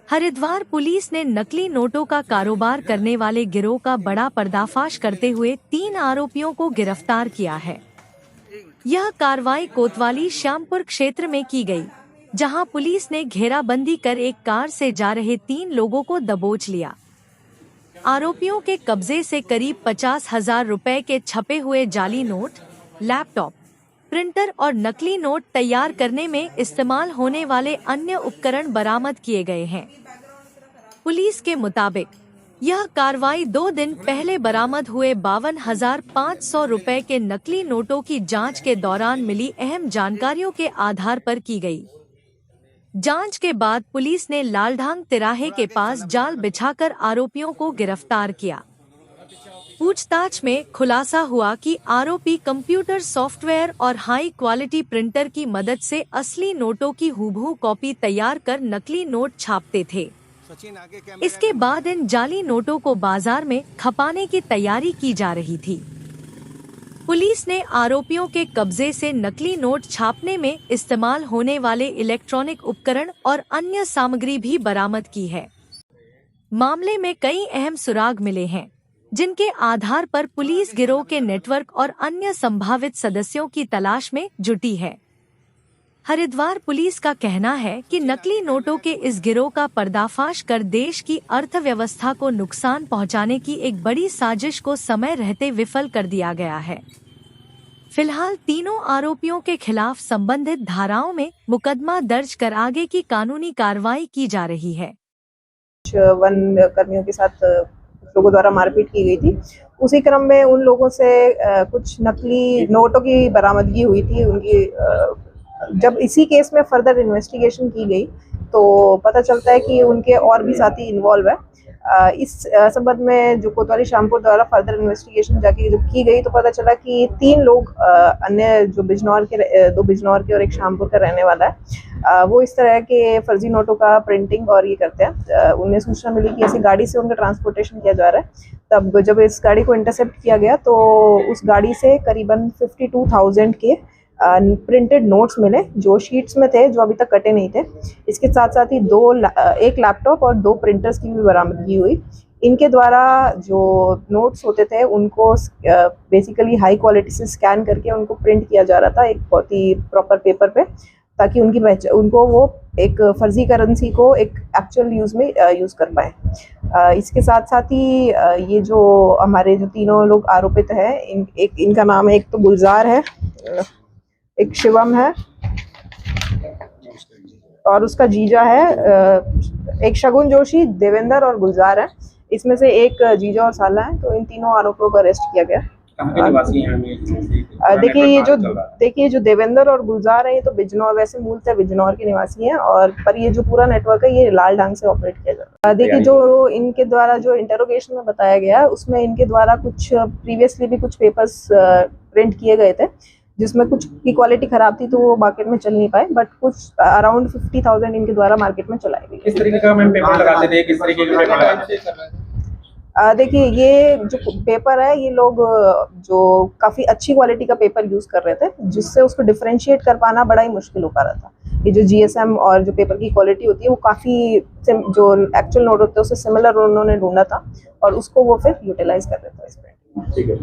Haridwar police ने नकली नोटों का कारोबार करने वाले गिरोह का बड़ा पर्दाफाश करते हुए 3 आरोपियों को गिरफ्तार किया है। यह कार्रवाई कोतवाली श्यामपुर क्षेत्र में की गई, जहां पुलिस ने घेराबंदी कर एक कार से जा रहे 3 लोगों को दबोच लिया। आरोपियों के कब्जे से करीब 50,000 रुपए के छपे हुए जाली नोट, लैपटॉप, प्रिंटर और नकली नोट तैयार करने में इस्तेमाल होने वाले अन्य उपकरण बरामद किए गए हैं। पुलिस के मुताबिक यह कार्रवाई 2 दिन पहले बरामद हुए 52,500 रुपए के नकली नोटों की जांच के दौरान मिली अहम जानकारियों के आधार पर की गई। जांच के बाद पुलिस ने लालढांग तिराहे के पास जाल बिछाकर आरोपियों को गिरफ्तार किया। पूछताछ में खुलासा हुआ कि आरोपी कंप्यूटर सॉफ्टवेयर और हाई क्वालिटी प्रिंटर की मदद से असली नोटों की हूबहू कॉपी तैयार कर नकली नोट छापते थे। इसके बाद इन जाली नोटों को बाजार में खपाने की तैयारी की जा रही थी। पुलिस ने आरोपियों के कब्जे से नकली नोट छापने में इस्तेमाल होने वाले इलेक्ट्रॉनिक उपकरण और अन्य सामग्री भी बरामद की है। मामले में कई अहम सुराग मिले हैं, जिनके आधार पर पुलिस गिरोह के नेटवर्क और अन्य संभावित सदस्यों की तलाश में जुटी है। हरिद्वार पुलिस का कहना है कि नकली नोटों के इस गिरोह का पर्दाफाश कर देश की अर्थव्यवस्था को नुकसान पहुंचाने की एक बड़ी साजिश को समय रहते विफल कर दिया गया है। फिलहाल तीनों आरोपियों के खिलाफ संबंधित धाराओं में मुकदमा दर्ज कर आगे की कानूनी कार्रवाई की जा रही है। वन कर्मियों के साथ लोगों द्वारा मारपीट की गई थी। उसी क्रम में उन लोगों से कुछ नकली नोटों की बरामदगी हुई थी। उनकी जब इसी केस में फर्दर इन्वेस्टिगेशन की गई तो पता चलता है कि उनके और भी साथी इन्वॉल्व है। इस संबंध में जो कोतवाली श्यामपुर द्वारा फर्दर इन्वेस्टिगेशन जाके जब की गई तो पता चला कि 3 लोग अन्य जो बिजनौर के 2 बिजनौर के और एक श्यामपुर का रहने वाला है, वो इस तरह के फर्जी नोटों का प्रिंटिंग और ये करते हैं। उन्हें सूचना मिली कि ऐसी गाड़ी से उनका ट्रांसपोर्टेशन किया जा रहा है। तब जब इस गाड़ी को इंटरसेप्ट किया गया तो उस गाड़ी से करीबन 52,000 के प्रिंटेड नोट्स मिले, जो शीट्स में थे, जो अभी तक कटे नहीं थे। इसके साथ साथ ही एक लैपटॉप और 2 प्रिंटर्स की भी बरामदगी हुई। इनके द्वारा जो नोट्स होते थे उनको बेसिकली हाई क्वालिटी से स्कैन करके उनको प्रिंट किया जा रहा था एक बहुत ही प्रॉपर पेपर पे, ताकि उनको वो एक फर्जी करेंसी को एक एक्चुअल यूज़ में यूज़ कर पाए। इसके साथ साथ ही ये जो हमारे जो तीनों लोग आरोपित हैं, इनका नाम है, एक तो गुलजार है, एक शिवम है और उसका जीजा है, एक शगुन जोशी, देवेंद्र और गुलजार है। इसमें से एक जीजा और साला है। तो इन तीनों आरोपियों को अरेस्ट किया गया। देखिए जो देवेंद्र और गुलजार है, ये तो बिजनौर, वैसे मूलतः बिजनौर के निवासी हैं, और पर ये जो पूरा नेटवर्क है ये लालढांग से ऑपरेट किया जाता है। देखिए जो इनके द्वारा जो इंटरोगेशन में बताया गया, उसमें इनके द्वारा कुछ प्रीवियसली भी कुछ पेपर्स प्रिंट किए गए थे, जिसमें कुछ की क्वालिटी खराब थी तो वो मार्केट में चल नहीं पाए, बट कुछ अराउंड 50,000 इनके द्वारा मार्केट में चलाई गई। किस तरीके का मैम पेपर लगाते थे, किस तरीके के पेपर लगाते थे? देखिए ये जो पेपर है, ये लोग जो काफ़ी अच्छी क्वालिटी का पेपर यूज़ कर रहे थे, जिससे उसको डिफरेंशिएट कर पाना बड़ा ही मुश्किल हो पा रहा था। ये जो GSM और जो पेपर की क्वालिटी होती है वो काफ़ी जो एक्चुअल नोट होते हैं उससे सिमिलर उन्होंने ढूंढा था और उसको वो फिर यूटिलाइज कर रहे थे इस पे। ठीक है।